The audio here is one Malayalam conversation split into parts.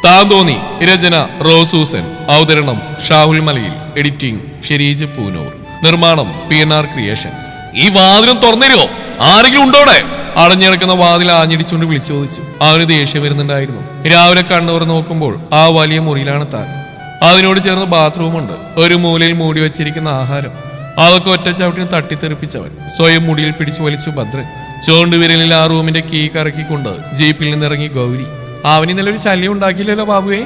താൻ തോന്നി. രചന റോസൂസൻ. അവതരണം ഷാഹുൽ മലയിൽ. എഡിറ്റിംഗ് ഷെരീജ് പൂനൂർ. നിർമ്മാണം PNR ക്രിയേഷൻസ്. ഈ വാതിലും തുറന്നിരുമോ? ആരെങ്കിലും ഉണ്ടോടെ? അടഞ്ഞിടക്കുന്ന വാതിൽ ആഞ്ഞടിച്ചുകൊണ്ട് വിളിച്ചു ചോദിച്ചു. അവന് ദേഷ്യം വരുന്നുണ്ടായിരുന്നു. രാവിലെ കണ്ണൂർ നോക്കുമ്പോൾ ആ വലിയ മുറിയിലാണ് താൻ. അതിനോട് ചേർന്ന് ബാത്റൂമുണ്ട്. ഒരു മൂലയിൽ മൂടി വെച്ചിരിക്കുന്ന ആഹാരം. അതൊക്കെ ഒറ്റ ചവിട്ടിന് തട്ടിത്തെറിപ്പിച്ചവൻ സ്വയം മുടിയിൽ പിടിച്ചു വലിച്ചു ഭദ്രൻ. ചോണ്ടുവിരലിൽ ആ റൂമിന്റെ കീ കറക്കിക്കൊണ്ട് ജീപ്പിൽ നിന്നിറങ്ങി ഗൗരി. അവന് ഇന്നലൊരു ശല്യം ഉണ്ടാക്കിയില്ലല്ലോ ബാബുവേ.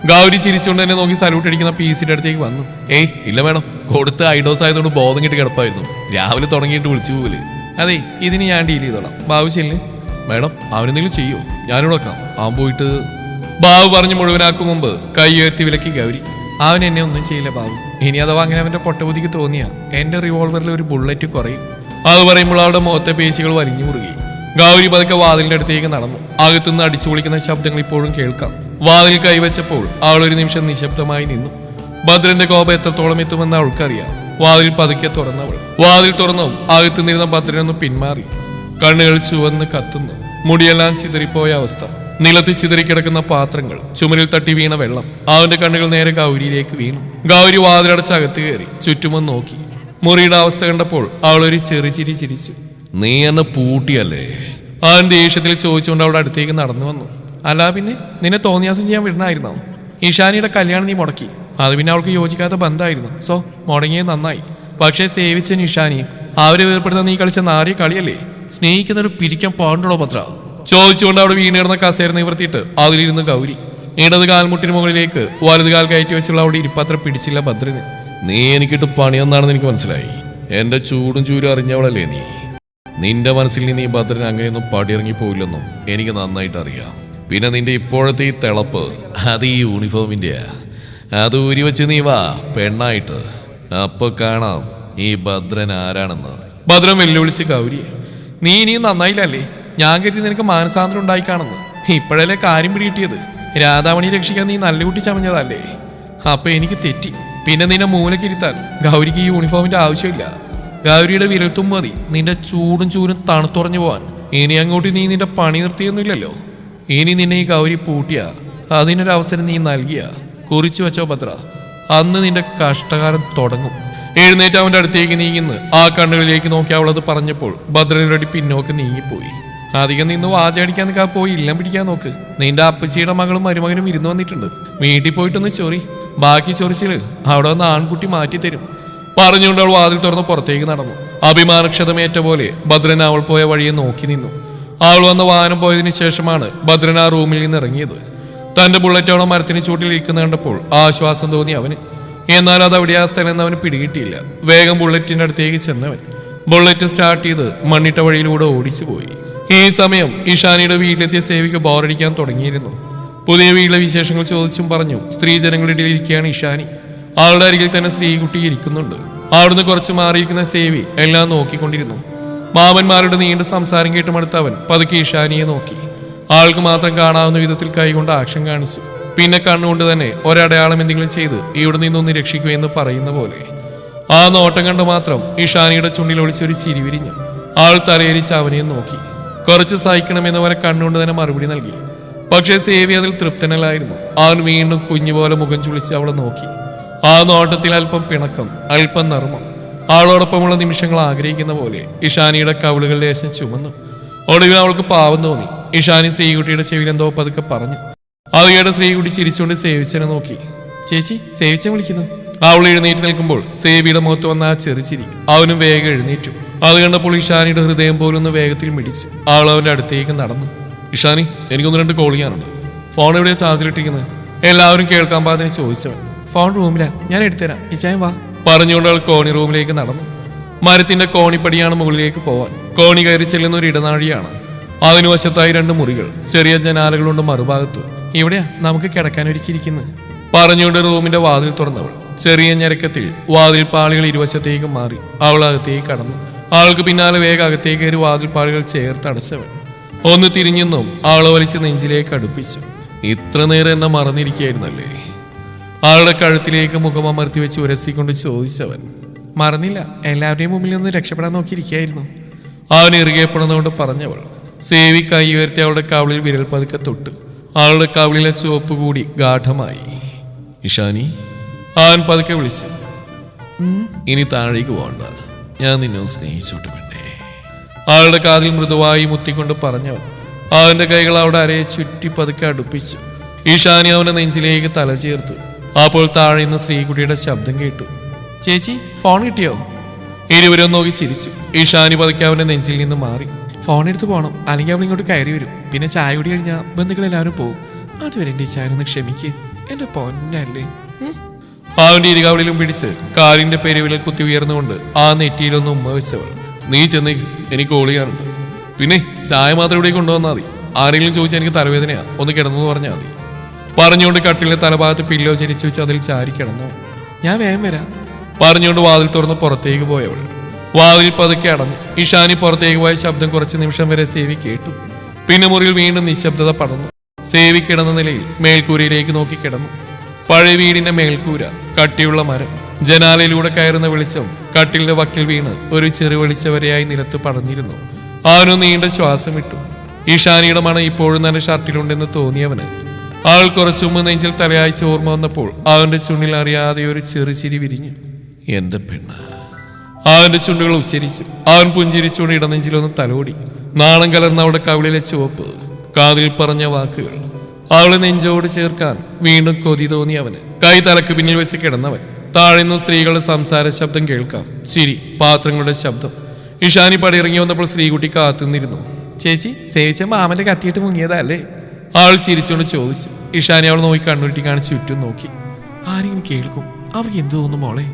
ഗൗരി ചിരിച്ചുകൊണ്ട് തന്നെ നോക്കി സല്യൂട്ട് അടിക്കുന്ന പീസിന്റെ അടുത്തേക്ക് വന്നു. ഏയ് ഇല്ല മേഡം, കൊടുത്ത് ഐഡോസ് ആയതുകൊണ്ട് ബോധം കിട്ടി കിടപ്പായിരുന്നു. രാവിലെ തുടങ്ങിയിട്ട് വിളിച്ചു പോവില്ലേ? അതെ, ഇതിന് ഞാൻ ഡീൽ ചെയ്തോളാം. ബാബു ചെല്ല്. മേഡം അവനെന്തെങ്കിലും ചെയ്യോ? ഞാനിവിടെ വെക്കാം. അവൻ പോയിട്ട് ബാബു പറഞ്ഞ് മുഴുവനാക്കും മുമ്പ് കൈ ഉയർത്തി വിലക്കി ഗൗരി. അവൻ എന്നെ ഒന്നും ചെയ്യില്ല ബാബു. ഇനി അഥവാ അങ്ങനെ അവന്റെ പൊട്ടബുദ്ധിക്ക് തോന്നിയാ എന്റെ റിവോൾവറിൽ ഒരു ബുള്ളറ്റ് കുറയും. അത് പറയുമ്പോൾ അവളുടെ മുഖത്തെ പേശികൾ വലിഞ്ഞു മുറുകി. ഗൗരി പതുക്കെ വാതിലിന്റെ അടുത്തേക്ക് നടന്നു. അകത്തുനിന്ന് അടിച്ചു പൊളിക്കുന്ന ശബ്ദങ്ങൾ ഇപ്പോഴും കേൾക്കാം. വാതിൽ കൈവച്ചപ്പോൾ അവൾ ഒരു നിമിഷം നിശബ്ദമായി നിന്നു. ഭദ്രന്റെ കോപം എത്രത്തോളം എത്തുമെന്ന് അവൾക്കറിയാം. വാതിൽ പതുക്കെ തുറന്നവൾ. വാതിൽ തുറന്നു അകത്തുനിന്നിരുന്ന ഭദ്രനൊന്ന് പിന്മാറി. കണ്ണുകൾ ചുവന്ന് കത്തുന്നു. മുടിയെല്ലാം ചിതറിപ്പോയ അവസ്ഥ. നിലത്ത് ചിതറിക്കിടക്കുന്ന പാത്രങ്ങൾ, ചുമരിൽ തട്ടി വീണ വെള്ളം. അവന്റെ കണ്ണുകൾ നേരെ ഗൗരിയിലേക്ക് വീണു. ഗൗരി വാതിലടച്ച് അകത്ത് കയറി ചുറ്റുമൊന്ന് നോക്കി. മുറിയുടെ അവസ്ഥ കണ്ടപ്പോൾ അവൾ ഒരു ചെറിയ ചിരിച്ചു. നീ എന്നെ പൂട്ടിയല്ലേ? അവൻ ദേഷ്യത്തിൽ ചോദിച്ചുകൊണ്ട് അവളുടെ അടുത്തേക്ക് നടന്നു വന്നു. അല്ല പിന്നെ നിന്നെ തോന്നിയാസം ചെയ്യാൻ വിടണമായിരുന്നോ? ഇഷാനിയുടെ കല്യാണം നീ മുടക്കി. അത് പിന്നെ അവൾക്ക് യോജിക്കാത്ത ബന്ധമായിരുന്നു. സോ മുടങ്ങിയത് നന്നായി. പക്ഷേ സേവിച്ച ഇഷാനിയും അവരെ വേർപ്പെടുന്ന നീ കളിച്ച നാറിയ കളിയല്ലേ? സ്നേഹിക്കുന്നൊരു പിരിക്കാൻ പാടുണ്ടോ പത്ര? ചോദിച്ചുകൊണ്ട് അവിടെ വീണിടുന്ന കസേര നിവർത്തിയിട്ട് അതിലിരുന്ന് ഗൗരി. ഇടത് കാൽമുട്ടിന് മുകളിലേക്ക് വലത് കാൽ കയറ്റി വെച്ചുള്ള അവിടെ ഇരിപ്പത്ര പിടിച്ചില്ല ഭദ്രന്. നീ എനിക്കിട്ട് പണിയൊന്നാണെന്ന് എനിക്ക് മനസ്സിലായി. എന്റെ ചൂടും ചൂരും അറിഞ്ഞവളല്ലേ നീ. നിന്റെ മനസ്സിൽ നീ ഭദ്രൻ അങ്ങനെയൊന്നും പടിയിറങ്ങി പോയില്ലെന്നും എനിക്ക് നന്നായിട്ട് അറിയാം. പിന്നെ നിന്റെ ഇപ്പോഴത്തെ ഈ തിളപ്പ് അത് ഈ യൂണിഫോമിന്റെയാ. അത് ഊരി വെച്ച് നീ വാ പെണ്ണായിട്ട്. അപ്പൊ കാണാം ഈ ഭദ്രൻ ആരാണെന്ന്. ഭദ്രൻ വെല്ലുവിളിച്ച് ഗൗരിയെ. നീ ഇനിയും നന്നായില്ലല്ലേ? ഞാൻ കരുതി നിനക്ക് മാനസാന്തരം ഉണ്ടായിക്കാണെന്ന്. ഇപ്പോഴല്ലേ കാര്യം പിടികിട്ടിയത്. രാധാമണി രക്ഷിക്കാൻ നീ നല്ല കുട്ടി ചമഞ്ഞതല്ലേ? അപ്പൊ എനിക്ക് തെറ്റി. പിന്നെ നിന്നെ മൂലക്കിരുത്താൻ ഗൗരിക്ക് ഈ യൂണിഫോമിന്റെ ആവശ്യമില്ല. ഗൗരിയുടെ വിരൽത്തും മതി നിന്റെ ചൂടും ചൂരും തണുത്തുറഞ്ഞു പോവാൻ. ഇനി അങ്ങോട്ട് നീ നിന്റെ പണി നിർത്തിയൊന്നുമില്ലല്ലോ. ഇനി നിന്നെ ഈ ഗൗരി പൂട്ടിയ അതിനൊരവസരം നീ നൽകിയ കുറിച്ചു വെച്ചോ ഭദ്ര, അന്ന് നിന്റെ കഷ്ടകാലം തുടങ്ങും. എഴുന്നേറ്റ് അവന്റെ അടുത്തേക്ക് നീങ്ങുന്നു. ആ കണ്ണുകളിലേക്ക് നോക്കി അവളത് പറഞ്ഞപ്പോൾ ഭദ്രനൊരടി പിന്നോക്ക് നീങ്ങിപ്പോയി. അധികം നിന്ന് വാചടിക്കാൻ നിൽക്കാൻ പോയി ഇല്ലം പിടിക്കാൻ നോക്ക്. നിന്റെ അപ്പച്ചിയുടെ മകളും മരുമകനും ഇരുന്ന് വന്നിട്ടുണ്ട്. വീട്ടിൽ പോയിട്ടൊന്ന് ചൊറി. ബാക്കി ചൊറിച്ചില് അവിടെ വന്ന് ആൺകുട്ടി മാറ്റിത്തരും. പറഞ്ഞുകൊണ്ട് അവൾ വാതിൽ തുറന്ന് പുറത്തേക്ക് നടന്നു. അഭിമാനക്ഷതമേറ്റ പോലെ ഭദ്രൻ അവൾ പോയ വഴിയെ നോക്കി നിന്നു. അവൾ വന്ന വാഹനം പോയതിനു ശേഷമാണ് ഭദ്രൻ ആ റൂമിൽ നിന്ന് ഇറങ്ങിയത്. തന്റെ ബുള്ളറ്റ് അവളെ മരത്തിന് ചൂട്ടിൽ ഇരിക്കുന്ന കണ്ടപ്പോൾ ആശ്വാസം തോന്നി അവന്. എന്നാൽ അത് അവിടെ ആ സ്ഥലം അവന് പിടികിട്ടിയില്ല. വേഗം ബുള്ളറ്റിന്റെ അടുത്തേക്ക് ചെന്നവൻ ബുള്ളറ്റ് സ്റ്റാർട്ട് ചെയ്ത് മണ്ണിട്ട വഴിയിലൂടെ ഓടിച്ചു പോയി. ഈ സമയം ഇഷാനിയുടെ വീട്ടിലെത്തിയ സേവിക്ക് ബോറടിക്കാൻ തുടങ്ങിയിരുന്നു. പുതിയ വീട്ടിലെ വിശേഷങ്ങൾ ചോദിച്ചും പറഞ്ഞു സ്ത്രീജനങ്ങളുടെ ഇടയിൽ ഇരിക്കുകയാണ് ഇഷാനി. ആളുടെ അരികിൽ തന്നെ സ്ത്രീകുട്ടി ഇരിക്കുന്നുണ്ട്. അവിടുന്ന് കുറച്ച് മാറിയിരിക്കുന്ന സേവി എല്ലാം നോക്കിക്കൊണ്ടിരുന്നു. മാമന്മാരുടെ നീണ്ട സംസാരം കേട്ടുമടുത്ത് അവൻ പതുക്കെ ഇഷാനിയെ നോക്കി. ആൾക്ക് മാത്രം കാണാവുന്ന വിധത്തിൽ കൈകൊണ്ട് ആക്ഷൻ കാണിച്ചു. പിന്നെ കണ്ണുകൊണ്ട് തന്നെ ഒരടയാളം എന്തെങ്കിലും ചെയ്ത് ഇവിടെ നിന്നൊന്ന് രക്ഷിക്കൂ എന്ന് പറയുന്ന പോലെ. ആ നോട്ടം കണ്ട് മാത്രം ഇഷാനിയുടെ ചുണ്ടിൽ ഒളിച്ചൊരു ചിരി വിരിഞ്ഞു. ആൾ തലയിരിച്ച് അവനെ നോക്കി. കുറച്ച് സഹിക്കണമെന്ന് പോലെ കണ്ണുകൊണ്ട് തന്നെ മറുപടി നൽകി. പക്ഷേ സേവി അതിൽ തൃപ്തനല്ലായിരുന്നു. അവൻ വീണ്ടും കുഞ്ഞുപോലെ മുഖം ചുളിച്ച് അവളെ നോക്കി. ആ നോട്ടത്തിൽ അല്പം പിണക്കം, അല്പം നർമ്മം. ആളോടൊപ്പമുള്ള നിമിഷങ്ങൾ ആഗ്രഹിക്കുന്ന പോലെ ഇഷാനിയുടെ കവിളുകൾ ലേശം ചുമന്നു. ഒടുവിൽ അവൾക്ക് പാവം തോന്നി. ഇഷാനി ശ്രീകുട്ടിയുടെ ചെവിയിൽ എന്തോ പതുക്കെ പറഞ്ഞു. അവയുടെ ശ്രീകുട്ടി ചിരിച്ചുകൊണ്ട് സേവിച്ചനെ നോക്കി. ചേച്ചി, സേവിച്ചൻ വിളിക്കുന്നു. അവൾ എഴുന്നേറ്റ് നിൽക്കുമ്പോൾ സേവിയുടെ മുഖത്ത് വന്ന ആ ചെറുചിരി. അവനും വേഗം എഴുന്നേറ്റു. അത് കണ്ടപ്പോൾ ഇഷാനിയുടെ ഹൃദയം പോലൊന്ന് വേഗത്തിൽ മിടിച്ചു. അവൾ അവന്റെ അടുത്തേക്ക് നടന്നു. ഇഷാനി, എനിക്കൊന്ന് 2 കോൾ ചെയ്യാനുണ്ട്. ഫോൺ എവിടെയാ ചാർജിലിട്ടിരിക്കുന്നത്? എല്ലാവരും കേൾക്കാൻ പാതിന് ചോദിച്ചവൻ. ഫോൺ റൂമിലാ, ഞാൻ എടുത്തുതരാം, ഇച്ചായം വാ പറഞ്ഞുകൊണ്ട് അവൾ കോണി റൂമിലേക്ക് നടന്നു. മരത്തിന്റെ കോണിപ്പടിയാണ് മുകളിലേക്ക് പോവാൻ. കോണി കയറി ചെല്ലുന്ന ഒരു ഇടനാഴിയാണ്. അതിനു വശത്തായി 2 മുറികൾ, ചെറിയ ജനാലകളുണ്ട് മറുഭാഗത്ത്. ഇവിടെയാ നമുക്ക് കിടക്കാൻ ഒരുക്കിയിരിക്കുന്നത് പറഞ്ഞുകൊണ്ട് റൂമിന്റെ വാതിൽ തുറന്നവൾ ചെറിയ ഞരക്കത്തിൽ വാതിൽ പാളികൾ ഇരുവശത്തേക്ക് മാറി അവൾ അകത്തേക്ക് കടന്നു. ആൾക്ക് പിന്നാലെ വേഗം അകത്തേക്ക് കയറി വാതിൽ പാളികൾ ചേർത്തടച്ചവൻ ഒന്ന് തിരിഞ്ഞെന്നും ആളെ വലിച്ച് നെഞ്ചിലേക്ക് അടുപ്പിച്ചു. ഇത്ര നേരം എന്നെ മറന്നിരിക്കുകയായിരുന്നല്ലേ? ആളുടെ കഴുത്തിലേക്ക് മുഖം അമർത്തി വെച്ച് ഉരസിക്കൊണ്ട് ചോദിച്ചവൻ. മറന്നില്ല, എല്ലാവരുടെയും മുമ്പിൽ നിന്ന് രക്ഷപ്പെടാൻ നോക്കിയിരിക്കുകയായിരുന്നു. അവൻ ഇറുകെപ്പെടുന്നതുകൊണ്ട് പറഞ്ഞവൾ. സേവി കൈ ഉയർത്തി അവളുടെ കവിളിൽ വിരൽ പതുക്കെ തൊട്ടു. അവളുടെ കവിളിലെ ചുവപ്പ് കൂടി ഗാഠമായി. ഇഷാനി, അവൻ പതുക്കെ വിളിച്ചു. ഇനി താഴേക്ക് പോകണ്ട, ഞാൻ നിന്നെ സ്നേഹിച്ചോട്ട് പെണ്ണേ. അവളുടെ കാതിൽ മൃദുവായി മുത്തിക്കൊണ്ട് പറഞ്ഞവൻ അവന്റെ കൈകൾ അവിടെ അരയെ ചുറ്റി പതുക്കെ അടുപ്പിച്ചു. ഇഷാനി അവന്റെ നെഞ്ചിലേക്ക് തല ചേർത്തു. അപ്പോൾ താഴെ നിന്ന് ശ്രീകുട്ടിയുടെ ശബ്ദം കേട്ടു. ചേച്ചി, ഫോൺ കിട്ടിയോ? ഇരുവരും നോക്കി ചിരിച്ചു. ഇഷാനി പതുക്കെ അവന്റെ നെഞ്ചിൽ നിന്ന് മാറി. ഫോൺ എടുത്ത് പോകണം, അല്ലെങ്കിൽ അവൾ ഇങ്ങോട്ട് കയറി വരും. പിന്നെ ചായ കുടി കഴിഞ്ഞാൽ ബന്ധുക്കളെല്ലാവരും പോകും. അതുവരെ എൻ്റെ ചായ ഒന്ന് ക്ഷമിക്ക്, എന്റെ പൊന്നല്ലേ. അവന്റെ ഇരുകാവളിലും പിടിച്ച് കാലിന്റെ പെരുവിരൽ കുത്തി ഉയർന്നുകൊണ്ട് ആ നെറ്റിയിലൊന്ന് ഉമ്മ വെച്ചവൾ. നീ ചെന്നേക്ക്, എനിക്ക് കോൾ ചെയ്യാറുണ്ട്. പിന്നെ ചായ മാത്രം ഇവിടെ കൊണ്ടുവന്നാൽ മതി. ആരെങ്കിലും ചോദിച്ചാൽ എനിക്ക് തലവേദനയാ, ഒന്ന് കിടന്നു പറഞ്ഞാൽ മതി. പറഞ്ഞുകൊണ്ട് കട്ടിലിന്റെ തലഭാഗത്ത് പില്ലോ ചരിച്ചു വെച്ച് അതിൽ ചാരി കിടന്നു. ഞാൻ വേഗം വരാം പറഞ്ഞുകൊണ്ട് വാതിൽ തുറന്ന് പുറത്തേക്ക് പോയവൾ. വാതിൽ പതുക്കെ അടഞ്ഞു. ഇഷാനി പുറത്തേക്ക് പോയ ശബ്ദം കുറച്ച് നിമിഷം വരെ സേവി കേട്ടു. പിന്നെ മുറിയിൽ വീണ്ടും നിശബ്ദത പടർന്നു. സേവി കിടന്ന നിലയിൽ മേൽക്കൂരയിലേക്ക് നോക്കി കിടന്നു. പഴയ വീടിന്റെ മേൽക്കൂര, കട്ടിയുള്ള മരം, ജനാലയിലൂടെ കയറുന്ന വെളിച്ചം കട്ടിലിന്റെ വക്കിൽ വീണ് ഒരു ചെറു വെളിച്ചവരെയായി നിലത്ത് പടർന്നിരുന്നു. അവനൊന്ന് നീണ്ട ശ്വാസം വിട്ടു. ഇഷാനിയുടെ മണം ഇപ്പോഴും തന്നെ ഷർട്ടിലുണ്ടെന്ന് തോന്നിയവന് അവൾ കുറച്ചുമ്പ് നെഞ്ചിൽ തലയാഴ്ച ഓർമ്മ വന്നപ്പോൾ അവന്റെ ചുണ്ടിൽ അറിയാതെ ഒരു ചെറുചിരി വിരിഞ്ഞു. എന്റെ പെണ്ണ്, അവന്റെ ചുണ്ടുകൾ ഉച്ചരിച്ചു. അവൻ പുഞ്ചിരിച്ചുകൊണ്ട് ഇടനെഞ്ചിലൊന്ന് തലോടി. നാണം കലർന്ന അവളുടെ കവിളിലെ ചുവപ്പ്, കാതിൽ പറഞ്ഞ വാക്കുകൾ അവളെ നെഞ്ചോട് ചേർക്കാൻ വീണ്ടും കൊതി തോന്നി അവന്. കൈ തലക്ക് പിന്നിൽ വെച്ച് കിടന്നവൻ. താഴെ നിന്നും സ്ത്രീകളുടെ സംസാര ശബ്ദം കേൾക്കാം, ചിരി, പാത്രങ്ങളുടെ ശബ്ദം. ഇഷാനി പടിയിറങ്ങി വന്നപ്പോൾ ശ്രീകുട്ടി കാത്തുനിന്നിരുന്നു. ചേച്ചി, സേവിച്ച മാമന്റെ കത്തിയിട്ട് മുങ്ങിയതാ അല്ലേ? അവൾ ചിരിച്ചുകൊണ്ട് ചോദിച്ചു. ഇഷാനി അവൾ നോക്കി കണ്ണുരുട്ടി കാണിച്ച് ചുറ്റും നോക്കി. ആരെങ്കിലും കേൾക്കും, അവർക്ക് എന്ത് തോന്നും മോളെ?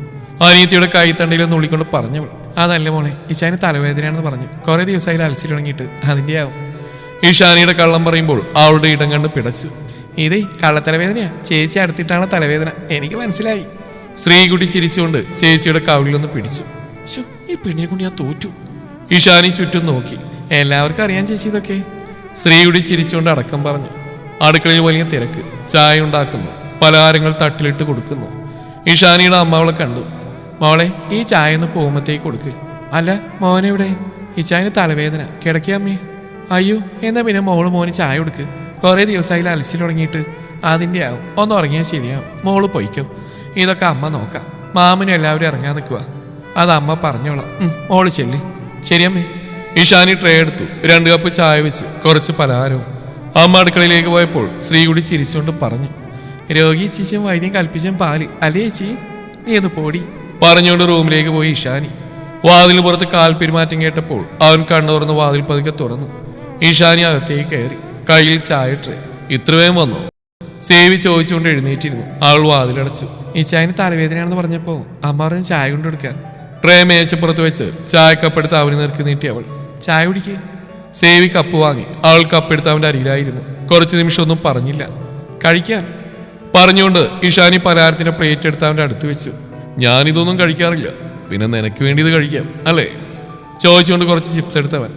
അനിയത്തിയുടെ കൈത്തണ്ടയിൽ നുള്ളിക്കൊണ്ട് പറഞ്ഞവൾ. അതല്ല മോളെ, ഇഷാനി തലവേദനയാണെന്ന് പറഞ്ഞു. കുറെ ദിവസമായി അലച്ചിൽ തുടങ്ങിയിട്ട്, അതിന്റെ ആവും. ഇഷാനിയുടെ കള്ളം പറയുമ്പോൾ അവളുടെ ഇടം കണ്ട് പിടച്ചു. ഇതേ കള്ളത്തലവേദനയാ, ചേച്ചി അടുത്തിട്ടാണ് തലവേദന, എനിക്ക് മനസ്സിലായി. ശ്രീകുട്ടി ചിരിച്ചുകൊണ്ട് ചേച്ചിയുടെ കവിളിലൊന്ന് പിടിച്ചു. ഈ പെണ്ണിനെ കൊണ്ട് ഞാൻ തോറ്റു. ഇഷാനി ചുറ്റും നോക്കി. എല്ലാവർക്കും അറിയാൻ ചേച്ചി ഇതൊക്കെ. ശ്രീകുട്ടി ചിരിച്ചുകൊണ്ട് അടക്കം പറഞ്ഞു. അടുക്കളയിൽ വലിയ തിരക്ക്. ചായ ഉണ്ടാക്കുന്നു, പലഹാരങ്ങൾ തട്ടിലിട്ട് കൊടുക്കുന്നു. ഇഷാനിയുടെ അമ്മ അവളെ കണ്ടു. മോളെ, ഈ ചായ ഒന്ന് പോകുമ്പത്തേക്ക് കൊടുക്ക്. അല്ല, മോനെവിടെ? ഇച്ചായന് തലവേദന, കിടക്കിയമ്മേ. അയ്യോ, എന്നാ പിന്നെ മോന് ചായ കൊടുക്ക്. കുറെ ദിവസമായി അലച്ചിൽ തുടങ്ങിയിട്ട്, അതിൻ്റെ ആവും. ഒന്ന് ഉറങ്ങിയാൽ ശരിയാവും. മോള് പൊയ്ക്കോ, ഇതൊക്കെ അമ്മ നോക്കാം. മാമനും എല്ലാവരും ഇറങ്ങാൻ നിൽക്കുക, അത് അമ്മ പറഞ്ഞോളാം. മോള് ചെല്ല്. ശരിയമ്മേ. ഇഷാനി ട്രേ എടുത്തു. 2 കപ്പ് ചായ വെച്ചു, കുറച്ച് പലഹാരവും. അമ്മ അടുക്കളയിലേക്ക് പോയപ്പോൾ ശ്രീകുടി ചിരിച്ചുകൊണ്ട് പറഞ്ഞു. രോഗി ചേച്ചിയും വൈദ്യം കൽപ്പിച്ചും പാല് അല്ലേ ചേച്ചി? നീ ഒന്ന് പോടി പറഞ്ഞുകൊണ്ട് റൂമിലേക്ക് പോയി ഇഷാനി. വാതിൽ പുറത്ത് കാൽ പെരുമാറ്റം കേട്ടപ്പോൾ അവൻ കണ്ണുറന്ന് വാതിൽ പതുക്കെ തുറന്നു. ഇഷാനി അകത്തേക്ക് കയറി. കയ്യിൽ ചായ ട്രേ. ഇത്ര വേഗം വന്നോ? സേവി ചോദിച്ചുകൊണ്ട് എഴുന്നേറ്റിരുന്നു. അവൾ വാതിലടച്ചു. ഇച്ചായന് തലവേദനയാണെന്ന് പറഞ്ഞപ്പോ അമ്മ പറഞ്ഞ് ചായ കൊണ്ടെടുക്കാൻ. ട്രേ മേശപ്പുറത്ത് വെച്ച് ചായ കപ്പെടുത്ത് അവന് നിൽക്കി നീട്ടി അവൾ. ചായ കുടിക്ക്. സേവി കപ്പ് വാങ്ങി. അവൾ കപ്പെടുത്ത് അവന്റെ അരിയിലായിരുന്നു. കുറച്ചു നിമിഷം ഒന്നും പറഞ്ഞില്ല. കഴിക്കാൻ പറഞ്ഞുകൊണ്ട് ഇഷാനി പലഹാരത്തിന്റെ പ്ലേറ്റ് എടുത്ത് അവന്റെ അടുത്ത് വെച്ചു. ഞാനിതൊന്നും കഴിക്കാറില്ല, പിന്നെ നിനക്ക് വേണ്ടി ഇത് കഴിക്കാം അല്ലേ ചോദിച്ചുകൊണ്ട് കുറച്ച് ചിപ്സ് എടുത്തവൻ.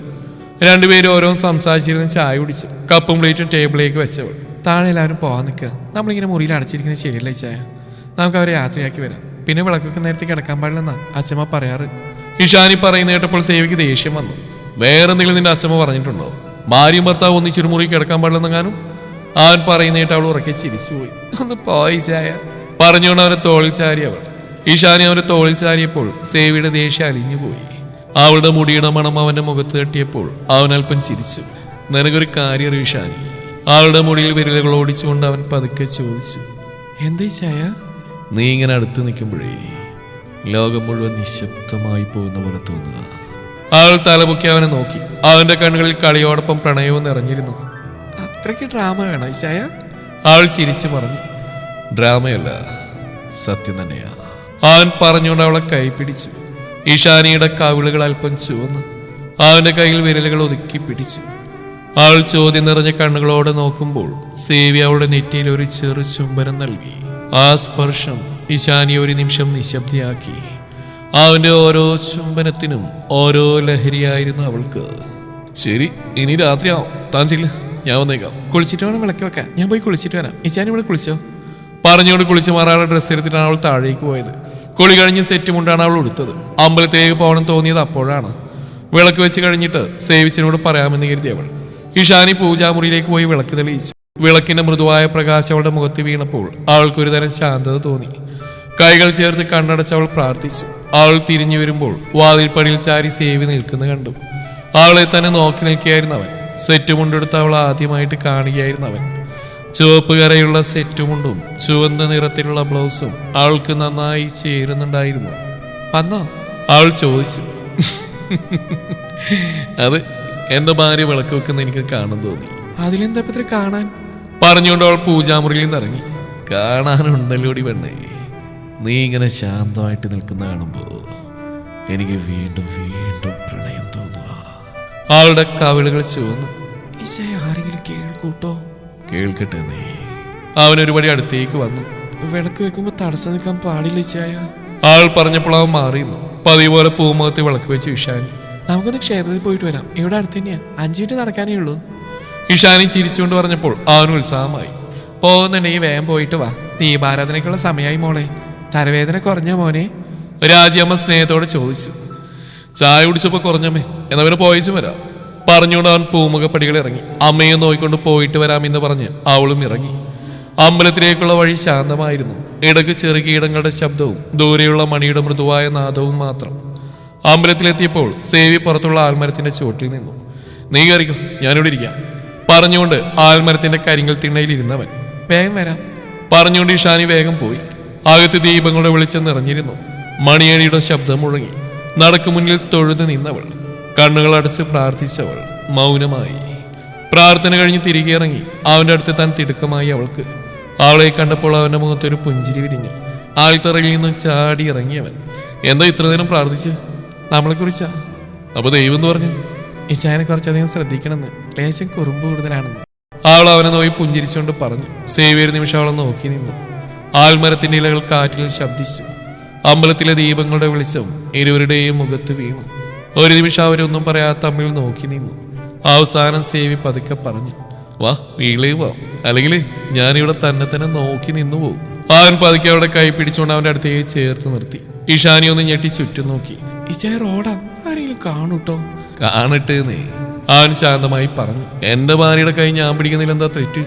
രണ്ടുപേരും ഓരോന്ന് സംസാരിച്ചിരുന്ന് ചായ കുടിച്ചു. കപ്പും പ്ലേറ്റും ടേബിളിലേക്ക് വെച്ചവൾ. താഴെ എല്ലാവരും പോകാൻ നിൽക്കുക. നമ്മളിങ്ങനെ മുറിയിൽ അടച്ചിരിക്കുന്നത് ശരിയല്ല ചായ. നമുക്ക് അവരെ യാത്രയാക്കി വരാം. പിന്നെ വിളക്കൊക്കെ നേരത്തെ കിടക്കാൻ പാടില്ലെന്നാ അച്ഛമ്മ പറയാറ്. ഇഷാനി പറയുന്ന കേട്ടപ്പോൾ സേവിക്ക് ദേഷ്യം വന്നു. വേറെ എന്തെങ്കിലും നിന്റെ അച്ഛമ്മ പറഞ്ഞിട്ടുണ്ടോ? ഭാര്യയും ഭർത്താവ് ഒന്നിച്ചൊരു മുറി കിടക്കാൻ പാടില്ലെന്നെങ്ങാനും? അവൻ പറയുന്നേട്ട് അവൾ ഉറക്കെ ചിരിച്ചുപോയി. ഒന്ന് പോയി ചായ പറഞ്ഞുകൊണ്ട് അവരെ തോളിൽ ചാരി അവൾ. ഇഷാനി അവരെ തോളിൽ ചാരിയപ്പോൾ സേവിയുടെ ദേഷ്യം അലിഞ്ഞുപോയി. അവളുടെ മുടിയുടെ മണം അവന്റെ മുഖത്ത് തട്ടിയപ്പോൾ അവൻ അല്പം ചിരിച്ചു. നിനക്കൊരു കാര്യം അറിയൂ ഇഷാനി? അവളുടെ മുടിയിൽ വിരലുകൾ ഓടിച്ചുകൊണ്ട് അവൻ പതുക്കെ ചോദിച്ചു. എന്താ ചായ? നീ ഇങ്ങനെ അടുത്ത് നിൽക്കുമ്പോഴേ ലോകം മുഴുവൻ നിശബ്ദമായി പോകുന്ന പോലെ തോന്നുക. അവൾ തലപൊക്കി അവനെ നോക്കി. അവന്റെ കണ്ണുകളിൽ കളിയോടൊപ്പം പ്രണയവും നിറഞ്ഞിരുന്നു. അത്രയ്ക്ക് ഡ്രാമ വേണോ ചായ? അവൾ ചിരിച്ചു പറഞ്ഞു. ഡ്രാമയല്ല, സത്യം തന്നെയാ. അവൻ പറഞ്ഞുകൊണ്ട് അവളെ കൈ പിടിച്ചു. ഇഷാനിയുടെ കവിളുകൾ അല്പം ചുവന്നു. അവന്റെ കയ്യിൽ വിരലുകൾ ഒതുക്കി പിടിച്ചു. അവൾ ചോദ്യം നിറഞ്ഞ കണ്ണുകളോടെ നോക്കുമ്പോൾ സേവി അവളുടെ നെറ്റിയിൽ ഒരു ചെറു ചുംബനം നൽകി. ആ സ്പർശം ഇഷാനി ഒരു നിമിഷം നിശബ്ദയാക്കി. അവന്റെ ഓരോ ചുംബനത്തിനും ഓരോ ലഹരിയായിരുന്നു അവൾക്ക്. ശരി, ഇനി രാത്രിയാവും, താൻ ചെല്ല്, ഞാൻ വന്നേക്കാം. കുളിച്ചിട്ട് വേണം വിളക്ക് വെക്കാൻ. ഞാൻ പോയി കുളിച്ചിട്ട് വരാം. ഇഷാനി ഇവിടെ കുളിച്ചോ പറഞ്ഞുകൊണ്ട് കുളിച്ച് മാറാനുള്ള ഡ്രസ്സ് എടുത്തിട്ടാണ് അവൾ താഴേക്ക് പോയത്. കുളി കഴിഞ്ഞ് സെറ്റുമുണ്ടാണ് അവൾ ഉടുത്തത്. അമ്പലത്തിലേക്ക് പോകണം തോന്നിയത് അപ്പോഴാണ്. വിളക്ക് വെച്ച് കഴിഞ്ഞിട്ട് സേവിച്ചനോട് പറയാമെന്ന് കരുതി അവൾ. ഇഷാനി പൂജാമുറിയിലേക്ക് പോയി വിളക്ക് തെളിയിച്ചു. വിളക്കിന്റെ മൃദുവായ പ്രകാശം അവളുടെ മുഖത്ത് വീണപ്പോൾ അവൾക്കൊരു തരം ശാന്തത തോന്നി. കൈകൾ ചേർത്ത് കണ്ണടച്ച് അവൾ പ്രാർത്ഥിച്ചു. അവൾ തിരിഞ്ഞു വരുമ്പോൾ വാതിൽപ്പടിയിൽ ചാരി സേവി നിൽക്കുന്ന കണ്ടു. അവളെ തന്നെ നോക്കി നിൽക്കുകയായിരുന്നു അവൻ. സെറ്റ് മുണ്ടെടുത്ത് അവൾ ആദ്യമായിട്ട് കാണുകയായിരുന്നു അവൻ. ചുവപ്പ് കരയുള്ള സെറ്റുമുണ്ടും ചുവന്ന നിറത്തിലുള്ള ബ്ലൗസും അവൾക്ക് നന്നായി ചേരുന്നുണ്ടായിരുന്നു. വന്നോ? അവൾ ചോദിച്ചു. അത് എന്റെ ഭാര്യ വിളക്ക് വെക്കുന്ന എനിക്ക് കാണാൻ തോന്നി. അതിലെന്താ പത്ര കാണാൻ? പറഞ്ഞുകൊണ്ട് അവൾ പൂജാമുറിയിൽ നിന്ന് ഇറങ്ങി. കാണാനുണ്ടല്ലോടി പെണ്ണേ, നീ ഇങ്ങനെ ശാന്തമായിട്ട് നിൽക്കുന്ന കാണുമ്പോ എനിക്ക് വീണ്ടും വീണ്ടും പ്രണയം തോന്നുക. അവളുടെ കവിളുകൾ ചുവന്നു. ആരെങ്കിലും കേൾക്കൂട്ടോ? കേൾക്കട്ടെ നീ. അവനൊരുപടി അടുത്തേക്ക് വന്നു. വിളക്ക് വെക്കുമ്പോ തടസ്സം നിൽക്കാൻ പാടില്ല ഇച്ചായ. അവൾ പറഞ്ഞപ്പോൾ അവൻ മാറിയുന്നു. പതിവ് പോലെ പൂമുഖത്ത് വിളക്ക് വെച്ച് ഇഷാനി. നമുക്കൊന്ന് ക്ഷേത്രത്തിൽ പോയിട്ട് വരാം, ഇവിടെ അടുത്ത് തന്നെയാ, 5 മിനിറ്റ് നടക്കാനേ ഉള്ളൂ. ഇഷാനി ചിരിച്ചുകൊണ്ട് പറഞ്ഞപ്പോൾ അവന് ഉത്സാഹമായി. പോകുന്നുണ്ടെങ്കിൽ വേഗം പോയിട്ട് വാ, ദീപാരാധനയ്ക്കുള്ള സമയമായി മോളെ. തലവേദന കുറഞ്ഞ മോനെ? രാജിയമ്മ സ്നേഹത്തോടെ ചോദിച്ചു. ചായ കുടിച്ചപ്പോ കുറഞ്ഞമ്മേ, എന്നവര് പോയിച്ചു വരാം പറഞ്ഞുകൊണ്ട് അവൻ പൂമുഖപ്പടികൾ ഇറങ്ങി. അമ്മയെ നോക്കിക്കൊണ്ട് പോയിട്ട് വരാമെന്ന് പറഞ്ഞ് അവളും ഇറങ്ങി. അമ്പലത്തിലേക്കുള്ള വഴി ശാന്തമായിരുന്നു. ഇടയ്ക്ക് ചെറുകീടങ്ങളുടെ ശബ്ദവും ദൂരെയുള്ള മണിയുടെ മൃദുവായ നാദവും മാത്രം. അമ്പലത്തിലെത്തിയപ്പോൾ സേവി പുറത്തുള്ള ആൽമരത്തിന്റെ ചുവട്ടിൽ നിന്നു. നീ കയറിക്കോ, ഞാനിവിടെ ഇരിക്കാം പറഞ്ഞുകൊണ്ട് ആൽമരത്തിന്റെ കരിങ്കൽ തിണ്ണയിൽ ഇരുന്നവൻ. വേഗം വരാം പറഞ്ഞുകൊണ്ട് ഇഷാനി വേഗം പോയി. അകത്ത് ദീപങ്ങളുടെ വെളിച്ചം നിറഞ്ഞിരുന്നു. മണിയടിയുടെ ശബ്ദം മുഴങ്ങി. നടക്കു മുന്നിൽ തൊഴുതു നിന്നവൾ. കണ്ണുകൾ അടച്ച് പ്രാർത്ഥിച്ചവൾ മൗനമായി. പ്രാർത്ഥന കഴിഞ്ഞ് തിരികെ ഇറങ്ങി. അവന്റെ അടുത്ത് താൻ തിടുക്കമായി അവൾക്ക്. അവളെ കണ്ടപ്പോൾ അവന്റെ മുഖത്തൊരു പുഞ്ചിരി വിരിഞ്ഞു. ആൾത്തറയിൽ നിന്നും ചാടി ഇറങ്ങിയവൻ. എന്താ ഇത്ര നേരം പ്രാർത്ഥിച്ച്? നമ്മളെ കുറിച്ചാ. അപ്പൊ ദൈവം എന്ന് പറഞ്ഞു? ഇച്ചായനെ കുറച്ചധികം ശ്രദ്ധിക്കണമെന്ന്, ലേശം കുറുമ്പ് കൂടുതലാണെന്ന് അവൾ അവനെ നോക്കി പുഞ്ചിരിച്ചുകൊണ്ട് പറഞ്ഞു. സേവിയൊരു നിമിഷം അവളെ നോക്കി നിന്നു. ആൽമരത്തിന്റെ ഇലകൾ കാറ്റിൽ ശബ്ദിച്ചു. അമ്പലത്തിലെ ദീപങ്ങളുടെ വെളിച്ചം ഇരുവരുടെയും മുഖത്ത് വീണു. ഒരു നിമിഷം അവരൊന്നും പറയാതെ തമ്മിൽ നോക്കി നിന്നു. അവസാനം സേവി പതുക്കെ പറഞ്ഞു, വാ വീട്ടിലേക്ക് വാ, അല്ലെങ്കിൽ ഞാനിവിടെ തന്നെ നോക്കി നിന്നു പോകും. അവൻ പതുക്കെ അവിടെ കൈ പിടിച്ചുകൊണ്ട് അവന്റെ അടുത്തേക്ക് ചേർത്ത് നിർത്തി. ഇഷാനി ഒന്ന് ഞെട്ടി ചുറ്റും നോക്കി. ഇച്ചായ റോഡാ, ആരെങ്കിലും കാണൂട്ടോ? കാണട്ടെ നീ, അവൻ ശാന്തമായി പറഞ്ഞു. എന്റെ ഭാര്യയുടെ കൈ ഞാൻ പിടിക്കുന്നതിൽ എന്താ തെറ്റ്?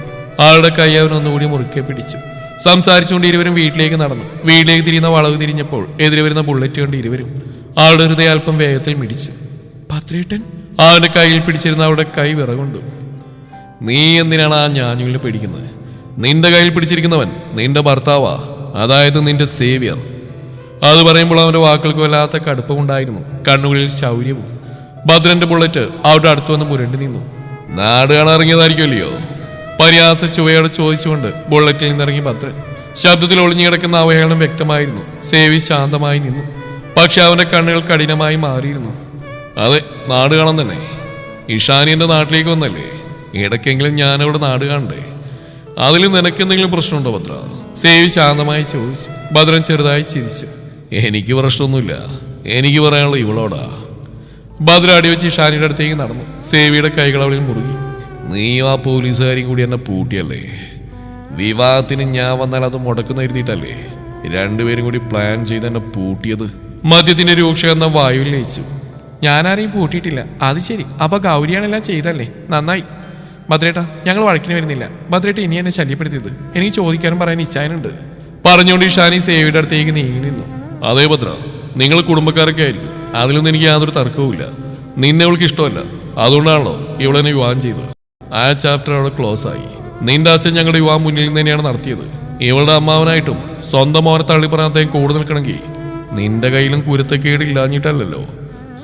ആളുടെ കൈ അവൻ ഒന്നുകൂടി മുറുക്കെ പിടിച്ചു. സംസാരിച്ചുകൊണ്ട് ഇരുവരും വീട്ടിലേക്ക് നടന്നു. വീട്ടിലേക്ക് തിരിയുന്ന വളവ് തിരിഞ്ഞപ്പോൾ എതിരെ വരുന്ന ബുള്ളറ്റ് കണ്ട് ഇരുവരും. ആളുടെ ഹൃദയം അല്പം വേഗത്തിൽ മിടിച്ചു. പത്രേട്ടൻ? അവന്റെ കയ്യിൽ പിടിച്ചിരുന്ന അവളുടെ കൈ വിറകൊണ്ടു. നീ എന്തിനാണ് ആ ഞാഞ്ഞൂലിനെ പേടിക്കുന്നത്? നിന്റെ കയ്യിൽ പിടിച്ചിരിക്കുന്നവൻ നിന്റെ ഭർത്താവാ, അതായത് നിന്റെ സേവിയർ. അത് പറയുമ്പോൾ അവന്റെ വാക്കുകൾക്ക് വല്ലാത്ത കടുപ്പമുണ്ടായിരുന്നു, കണ്ണുകളിൽ ശൗര്യവും. ഭദ്രന്റെ ബുള്ളറ്റ് അവിടെ അടുത്തു വന്ന് മുരണ്ടു നിന്നു. നാട് കാണാൻ ഇറങ്ങിയതായിരിക്കുമല്ലയോ? പരിഹാസ ചുവയോടെ ചോദിച്ചുകൊണ്ട് ബുള്ളറ്റിൽ നിന്നിറങ്ങി ഭദ്രൻ. ശബ്ദത്തിൽ ഒളിഞ്ഞു കിടക്കുന്ന അവഹേളനം വ്യക്തമായിരുന്നു. സേവി ശാന്തമായി നിന്നു. പക്ഷെ അവന്റെ കണ്ണുകൾ കഠിനമായി മാറിയിരുന്നു. അതെ, നാട് കാണാൻ തന്നെ. ഇഷാനി എന്റെ നാട്ടിലേക്ക് വന്നല്ലേ, ഇടയ്ക്കെങ്കിലും ഞാനവിടെ നാട് കാണണ്ടേ? അതിൽ നിനക്കെന്തെങ്കിലും പ്രശ്നമുണ്ടോ ഭദ്ര? സേവി ശാന്തമായി ചോദിച്ചു. ഭദ്രൻ ചെറുതായി ചിരിച്ചു. എനിക്ക് പ്രശ്നമൊന്നുമില്ല, എനിക്ക് പറയാനുള്ള ഇവളോടാ. ഭദ്ര അടിവെച്ച് ഇഷാനിയുടെ അടുത്തേക്ക് നടന്നു. സേവിയുടെ കൈകൾ അവളിൽ മുറുകി. നീയും ആ പോലീസുകാരിയും കൂടി എന്നെ പൂട്ടിയല്ലേ? വിവാഹത്തിന് ഞാൻ വന്നാൽ അത് മുടക്കുന്ന എഴുതിയിട്ടല്ലേ രണ്ടുപേരും കൂടി പ്ലാൻ ചെയ്ത് എന്നെ പൂട്ടിയത്? മദ്യത്തിന്റെ രൂക്ഷ എന്ന വായുവിൽ ലയിച്ചു. ഞാനാരെയും പൂട്ടിയിട്ടില്ല. അത് ശരി, അപ്പൊ ഗൗരിയാണെല്ലാം ചെയ്തല്ലേ? നന്നായി. ഭദ്രേട്ട, ഞങ്ങൾ വഴക്കിന് വരുന്നില്ല. ഭദ്രേട്ട ഇനി എന്നെ ശല്യപ്പെടുത്തിയത് എനിക്ക് ചോദിക്കാനും പറയാൻ ഇച്ഛാനുണ്ട് പറഞ്ഞുകൊണ്ട് ഇഷാനി സേവിയുടെ അടുത്തേക്ക് നീങ്ങി നിന്നു. അതേ ഭദ്ര, നിങ്ങൾ കുടുംബക്കാരൊക്കെ ആയിരിക്കും, അതിലൊന്നും എനിക്ക് യാതൊരു തർക്കവുമില്ല. നിന്നെ അവൾക്ക് ഇഷ്ടമല്ല, അതുകൊണ്ടാണല്ലോ ഇവളെന്നെ വിവാഹം ചെയ്തത്. ആ ചാപ്റ്റർ അവിടെ ക്ലോസ് ആയി. നിന്റെ അച്ഛൻ ഞങ്ങളുടെ വിവാഹം മുന്നിൽ നിന്ന് തന്നെയാണ് നടത്തിയത്. ഇവളുടെ അമ്മാവനായിട്ടും സ്വന്തം മോനെ തള്ളിപ്പറയാത്തേക്ക് കൂടെ നിൽക്കണമെങ്കിൽ നിന്റെ കയ്യിലും കുരുത്തക്കേടില്ലാഞ്ഞിട്ടല്ലോ.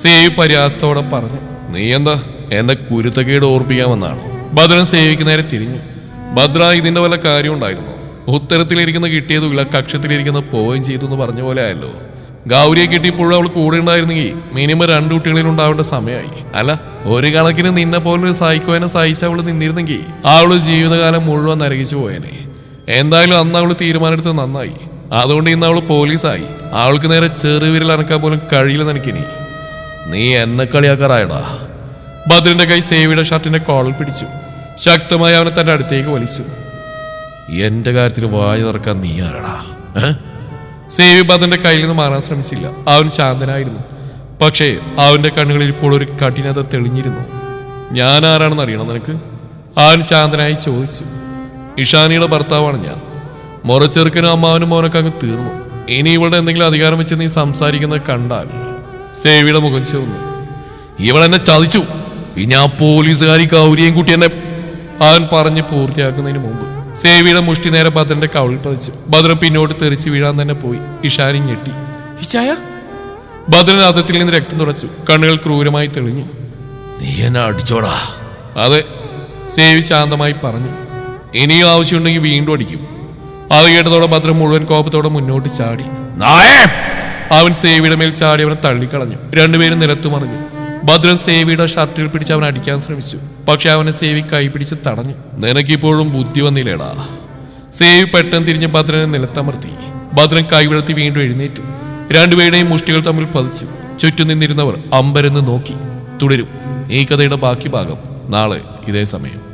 സേവി പരിഹാസത്തോടെ പറഞ്ഞു. നീ എന്താ എന്നെ കുരുത്തക്കേട് ഓർപ്പിക്കാമെന്നാണോ? ഭദ്രൻ സേവിക്ക് നേരെ തിരിഞ്ഞു. ഭദ്ര, ഇതിന്റെ വല്ല കാര്യം ഉണ്ടായിരുന്നോ? ഉത്തരത്തിലിരിക്കുന്ന കിട്ടിയതുമില്ല, കക്ഷത്തിലിരിക്കുന്ന പോവുകയും ചെയ്തു എന്ന് പറഞ്ഞ പോലെ ആയല്ലോ. ഗൗരിയെ കിട്ടിയപ്പോഴും അവൾ കൂടെ ഉണ്ടായിരുന്നെങ്കിൽ മിനിമം 2 കുട്ടികളിൽ ഉണ്ടാവേണ്ട സമയമായി. അല്ല, ഒരു കണക്കിന് നിന്നെ പോലൊരു സൈക്കോനെ സഹിച്ച അവള് നിന്നിരുന്നെങ്കിൽ അവള് ജീവിതകാലം മുഴുവൻ നരകിച്ചു പോയേനെ. എന്തായാലും അന്ന് അവള് തീരുമാനമെടുത്ത് നന്നായി. അതുകൊണ്ട് ഇന്ന് അവള് പോലീസായി. അവൾക്ക് നേരെ ചെറുവിരൽ അനക്കാൻ പോലും കഴിയില്ല നിനക്കിനി. നീ എന്നെ കളിയാക്കാറായടാ. ഭദ്രന്റെ കൈ സേവിയുടെ ഷർട്ടിന്റെ കോളിൽ പിടിച്ചു. ശക്തമായി അവനെ തന്റെ അടുത്തേക്ക് വലിച്ചു. എന്റെ കാര്യത്തിൽ വായ തുറക്കാൻ നീ ആരടാ? സേവി ഭദ്രന്റെ കയ്യിൽ നിന്ന് മാറാൻ ശ്രമിച്ചില്ല. അവൻ ശാന്തനായിരുന്നു. പക്ഷേ അവന്റെ കണ്ണുകളിൽ ഇപ്പോൾ ഒരു കഠിനത തെളിഞ്ഞിരുന്നു. ഞാൻ ആരാണെന്ന് അറിയണം നിനക്ക്? അവൻ ശാന്തനായി ചോദിച്ചു. ഇഷാനിയുടെ ഭർത്താവാണ് ഞാൻ. മുറച്ചെറുക്കനും അമ്മാവനും മോനൊക്കെ അങ്ങ് തീർന്നു. ഇനി ഇവളുടെ എന്തെങ്കിലും അധികാരം വെച്ച് നീ സംസാരിക്കുന്നത് കണ്ടാൽ. സേവിയുടെ മുഖം ചുവന്നു. ഇവളെന്നെ ചതിച്ചു, പിന്നെ ആ പോലീസുകാരി ഗൗരിയും കുട്ടി എന്നെ. അവൻ പറഞ്ഞ് പൂർത്തിയാക്കുന്നതിന് മുമ്പ് സേവിയുടെ മുഷ്ടി നേരെ ഭദ്രന്റെ കവിളിൽ പതിച്ചു. ഭദ്രൻ പിന്നോട്ട് തെറിച്ച് വീഴാൻ തന്നെ പോയി. ഇഷാനി ഞെട്ടി. ഇഷായ? ഭദ്രൻ അധത്തിൽ നിന്ന് രക്തം തുടച്ചു. കണ്ണുകൾ ക്രൂരമായി തെളിഞ്ഞു. നീ എന്നെ അടിച്ചോടാ. അതെ, സേവി ശാന്തമായി പറഞ്ഞു. ഇനിയും ആവശ്യമുണ്ടെങ്കിൽ വീണ്ടും അടിക്കും. അത് കേട്ടതോടെ ഭദ്രൻ മുഴുവൻ കോപത്തോടെ മുന്നോട്ട് ചാടി. നായേ! അവൻ സേവിയുടെ മേൽ ചാടി അവനെ തള്ളിക്കളഞ്ഞു. രണ്ടുപേരും നിലത്തു മറിഞ്ഞു. ഭദ്രൻ സേവിയുടെ ഷർട്ടിൽ പിടിച്ച് അവൻ അടിക്കാൻ ശ്രമിച്ചു. പക്ഷെ അവനെ സേവി കൈ പിടിച്ച് തടഞ്ഞു. നിനക്കിപ്പോഴും ബുദ്ധി വന്നില്ലേടാ. സേവി പെട്ടെന്ന് തിരിഞ്ഞ് ഭദ്രനെ നിലത്തമർത്തി. ഭദ്രൻ കൈവിടത്തി വീണ്ടും എഴുന്നേറ്റു. രണ്ടുപേരുടെയും മുഷ്ടികൾ തമ്മിൽ പതിച്ചു. ചുറ്റും നിന്നിരുന്നവർ അമ്പരന്ന് നോക്കി. തുടരും ഈ കഥയുടെ ബാക്കി ഭാഗം നാളെ ഇതേ സമയം.